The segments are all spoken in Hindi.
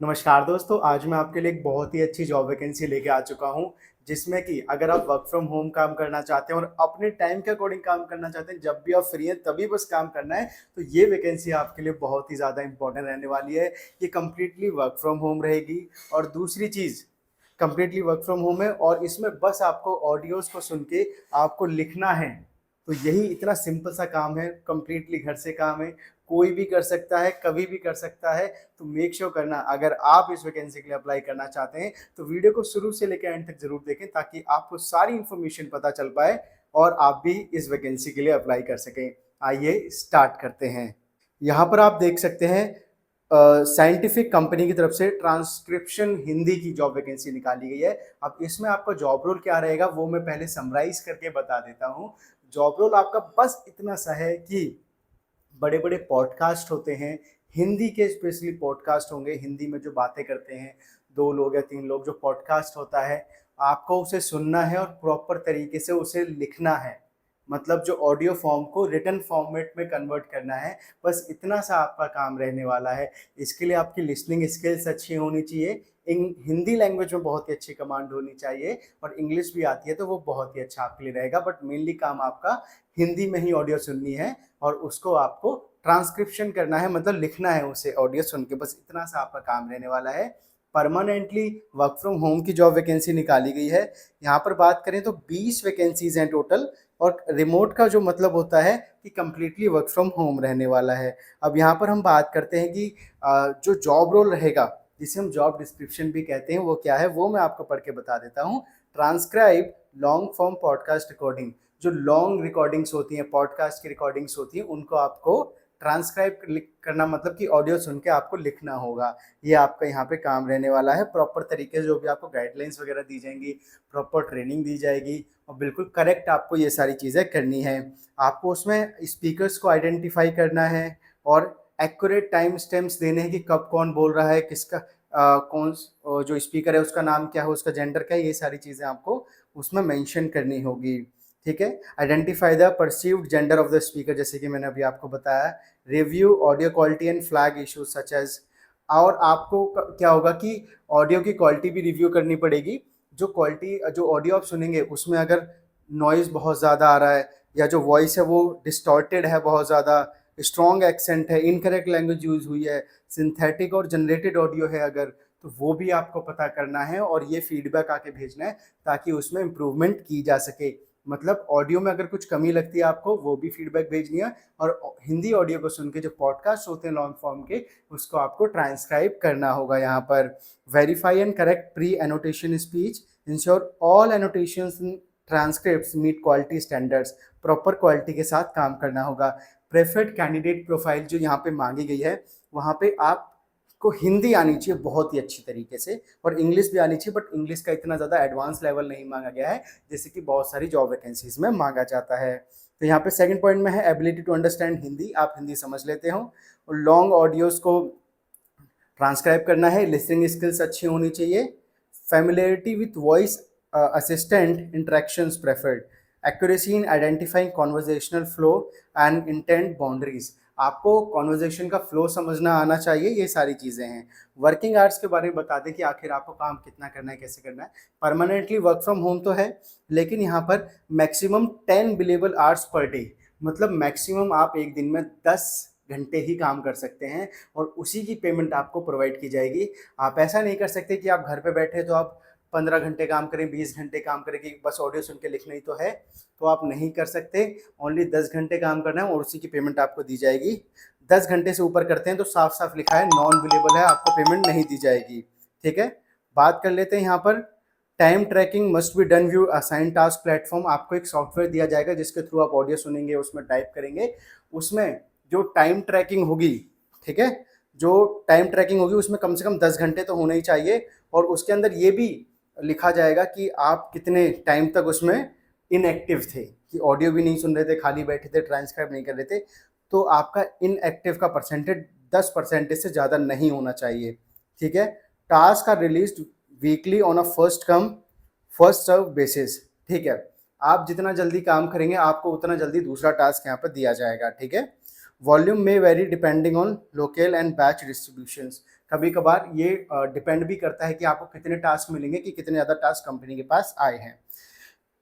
नमस्कार दोस्तों, आज मैं आपके लिए एक बहुत ही अच्छी जॉब वैकेंसी लेके आ चुका हूँ, जिसमें कि अगर आप वर्क फ्रॉम होम काम करना चाहते हैं और अपने टाइम के अकॉर्डिंग काम करना चाहते हैं, जब भी आप फ्री हैं तभी बस काम करना है, तो ये वैकेंसी आपके लिए बहुत ही ज़्यादा इंपॉर्टेंट रहने वाली है। ये कंप्लीटली वर्क फ्रॉम होम रहेगी और दूसरी चीज़ कंप्लीटली वर्क फ्रॉम होम है और इसमें बस आपको ऑडियोज़ को सुन के आपको लिखना है। तो यही इतना सिंपल सा काम है, कंप्लीटली घर से काम है, कोई भी कर सकता है, कभी भी कर सकता है। तो मेक श्योर करना अगर आप इस वैकेंसी के लिए अप्लाई करना चाहते हैं, तो वीडियो को शुरू से लेकर एंड तक ज़रूर देखें ताकि आपको सारी इन्फॉर्मेशन पता चल पाए और आप भी इस वैकेंसी के लिए अप्लाई कर सकें। आइए स्टार्ट करते हैं। यहाँ पर आप देख सकते हैं साइंटिफिक कंपनी की तरफ से ट्रांसक्रिप्शन हिंदी की जॉब वैकेंसी निकाली गई है। अब इसमें आपका जॉब रोल क्या रहेगा वो मैं पहले समराइज करके बता देता हूँ। जॉब रोल आपका बस इतना सा है कि बड़े बड़े पॉडकास्ट होते हैं, हिंदी के स्पेशली पॉडकास्ट होंगे, हिंदी में जो बातें करते हैं दो लोग या तीन लोग, जो पॉडकास्ट होता है आपको उसे सुनना है और प्रॉपर तरीके से उसे लिखना है। मतलब जो ऑडियो फॉर्म को रिटन फॉर्मेट में कन्वर्ट करना है, बस इतना सा आपका काम रहने वाला है। इसके लिए आपकी लिसनिंग स्किल्स अच्छी होनी चाहिए, हिंदी लैंग्वेज में बहुत ही अच्छी कमांड होनी चाहिए और इंग्लिश भी आती है तो वो बहुत ही अच्छा आपके लिए रहेगा। बट मेनली काम आपका हिंदी में ही ऑडियो सुननी है और उसको आपको ट्रांसक्रिप्शन करना है, मतलब लिखना है उसे ऑडियो सुन के, बस इतना सा आपका काम रहने वाला है। परमानेंटली वर्क फ्रॉम होम की जॉब वैकेंसी निकाली गई है। यहाँ पर बात करें तो 20 वैकेंसीज हैं टोटल और रिमोट का जो मतलब होता है कि कंप्लीटली वर्क फ्रॉम होम रहने वाला है। अब यहाँ पर हम बात करते हैं कि जो जॉब रोल रहेगा, जिसे हम जॉब डिस्क्रिप्शन भी कहते हैं, वो क्या है वो मैं आपको पढ़ के बता देता हूँ। Transcribe long form podcast recording, जो लॉन्ग रिकॉर्डिंग्स होती हैं, पॉडकास्ट की रिकॉर्डिंग्स होती हैं, उनको आपको ट्रांसक्राइब करना, मतलब कि ऑडियो सुन के आपको लिखना होगा। ये आपका यहाँ पे काम रहने वाला है। प्रॉपर तरीके से जो भी आपको गाइडलाइंस वगैरह दी जाएंगी, प्रॉपर ट्रेनिंग दी जाएगी और बिल्कुल करेक्ट आपको ये सारी चीज़ें करनी है। आपको उसमें स्पीकर्स को आइडेंटिफाई करना है और एक्यूरेट टाइम स्टैम्प्स देने हैं कि कब कौन बोल रहा है, किसका जो स्पीकर है उसका नाम क्या है, उसका जेंडर क्या है, ये सारी चीज़ें आपको उसमें मेंशन करनी होगी। ठीक है। Identify the perceived gender of the speaker, जैसे कि मैंने अभी आपको बताया। Review audio quality and flag issues such as, और आपको क्या होगा कि ऑडियो की क्वालिटी भी रिव्यू करनी पड़ेगी। जो ऑडियो आप सुनेंगे उसमें अगर नॉइज़ बहुत ज़्यादा आ रहा है या जो वॉइस है वो डिस्टॉर्टेड है, बहुत ज़्यादा स्ट्रॉन्ग एक्सेंट है, इनकरेक्ट लैंग्वेज यूज़ हुई है, सिंथेटिक और जनरेटेड ऑडियो है अगर, तो वो भी आपको पता करना है और ये फीडबैक आके भेजना है ताकि उसमें इम्प्रूवमेंट की जा सके। मतलब ऑडियो में अगर कुछ कमी लगती है आपको, वो भी फीडबैक भेजनी है और हिंदी ऑडियो को सुन के जो पॉडकास्ट होते हैं लॉन्ग फॉर्म के, उसको आपको ट्रांसक्राइब करना होगा। यहाँ पर verify and correct pre annotation speech, ensure all annotations transcripts meet quality standards, proper quality के साथ काम करना होगा। प्रेफर्ड कैंडिडेट प्रोफाइल जो यहाँ पे मांगी गई है, वहाँ पे आपको हिंदी आनी चाहिए बहुत ही अच्छी तरीके से और इंग्लिश भी आनी चाहिए, बट इंग्लिश का इतना ज़्यादा एडवांस लेवल नहीं मांगा गया है जैसे कि बहुत सारी जॉब वैकेंसीज में मांगा जाता है। तो यहाँ पे सेकंड पॉइंट में है एबिलिटी टू अंडरस्टैंड हिंदी, आप हिंदी समझ लेते हो और लॉन्ग ऑडियोज़ को ट्रांसक्राइब करना है। लिसनिंग स्किल्स अच्छी होनी चाहिए। Familiarity with voice assistant interactions preferred. Accuracy in identifying conversational flow and intent boundaries, आपको कॉन्वर्जेशन का फ्लो समझना आना चाहिए। ये सारी चीज़ें हैं। वर्किंग आवर्स के बारे में बता दें कि आखिर आपको काम कितना करना है, कैसे करना है। परमानेंटली वर्क फ्रॉम होम तो है, लेकिन यहाँ पर maximum 10 billable hours per day, मतलब मैक्सिमम आप एक दिन में 10 घंटे ही काम कर सकते हैं और उसी की पेमेंट आपको प्रोवाइड की जाएगी। आप ऐसा नहीं कर सकते कि आप घर पे बैठे तो आप 15 घंटे काम करें, 20 घंटे काम करें कि बस ऑडियो सुन के लिखना ही तो है, तो आप नहीं कर सकते। ओनली 10 घंटे काम करना है और उसी की पेमेंट आपको दी जाएगी। 10 घंटे से ऊपर करते हैं तो साफ साफ लिखा है नॉन बिलेबल है, आपको पेमेंट नहीं दी जाएगी। ठीक है। बात कर लेते हैं यहाँ पर। Time tracking must be done via assign task platform, आपको एक सॉफ्टवेयर दिया जाएगा जिसके थ्रू आप ऑडियो सुनेंगे, उसमें टाइप करेंगे, उसमें जो टाइम ट्रैकिंग होगी, ठीक है, जो टाइम ट्रैकिंग होगी उसमें कम से कम 10 घंटे तो होने ही चाहिए और उसके अंदर ये भी लिखा जाएगा कि आप कितने टाइम तक उसमें इनएक्टिव थे, कि ऑडियो भी नहीं सुन रहे थे, खाली बैठे थे, ट्रांसक्राइब नहीं कर रहे थे, तो आपका इनएक्टिव का परसेंटेज 10% से ज़्यादा नहीं होना चाहिए। ठीक है। Task are release weekly on a first come first serve basis. ठीक है। आप जितना जल्दी काम करेंगे आपको उतना जल्दी दूसरा टास्क यहाँ पर दिया जाएगा। ठीक है। वॉल्यूम में very depending on local and batch distributions, कभी कभार ये डिपेंड भी करता है कि आपको कितने टास्क मिलेंगे, कि कितने ज़्यादा टास्क कंपनी के पास आए हैं।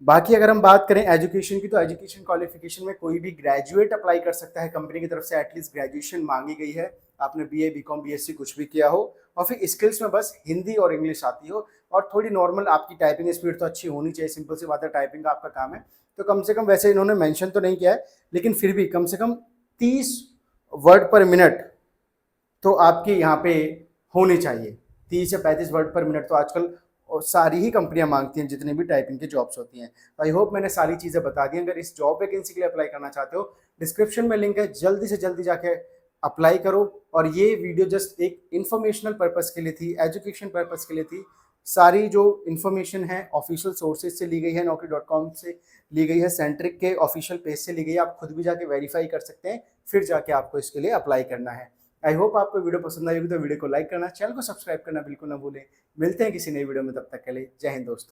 बाकी अगर हम बात करें एजुकेशन की, तो एजुकेशन क्वालिफिकेशन में कोई भी ग्रेजुएट अप्लाई कर सकता है। कंपनी की तरफ से एटलीस्ट ग्रेजुएशन मांगी गई है, आपने बीए, बीकॉम, बीएससी कुछ भी किया हो, और फिर स्किल्स में बस हिंदी और इंग्लिश आती हो, और थोड़ी नॉर्मल आपकी टाइपिंग स्पीड तो अच्छी होनी चाहिए। सिंपल सी बात है, टाइपिंग का आपका काम है, तो कम से कम, वैसे इन्होंने मेंशन तो नहीं किया है, लेकिन फिर भी कम से कम 30 वर्ड पर मिनट तो आपकी यहाँ पे होनी चाहिए। 30 या 35 वर्ड पर मिनट तो आजकल और सारी ही कंपनियां मांगती हैं, जितनी भी टाइपिंग की जॉब्स होती हैं। आई होप मैंने सारी चीज़ें बता दी। अगर इस जॉब वैकेंसी के लिए अप्लाई करना चाहते हो, डिस्क्रिप्शन में लिंक है, जल्दी से जल्दी जाके अप्लाई करो। और ये वीडियो जस्ट एक इन्फॉर्मेशनल पर्पज़ के लिए थी, एजुकेशन पर्पज़ के लिए थी। सारी जो इन्फॉर्मेशन है ऑफिशियल सोर्सेज से ली गई है, naukri.com से ली गई है, सेंट्रिक के ऑफिशियल पेज से ली गई है। आप खुद भी जाके वेरीफाई कर सकते हैं, फिर जाके आपको इसके लिए अप्लाई करना है। आई होप आपको वीडियो पसंद आई होगी, तो वीडियो को लाइक करना, चैनल को सब्सक्राइब करना बिल्कुल ना भूलें। मिलते हैं किसी नई वीडियो में, तब तक के लिए जय हिंद दोस्तों।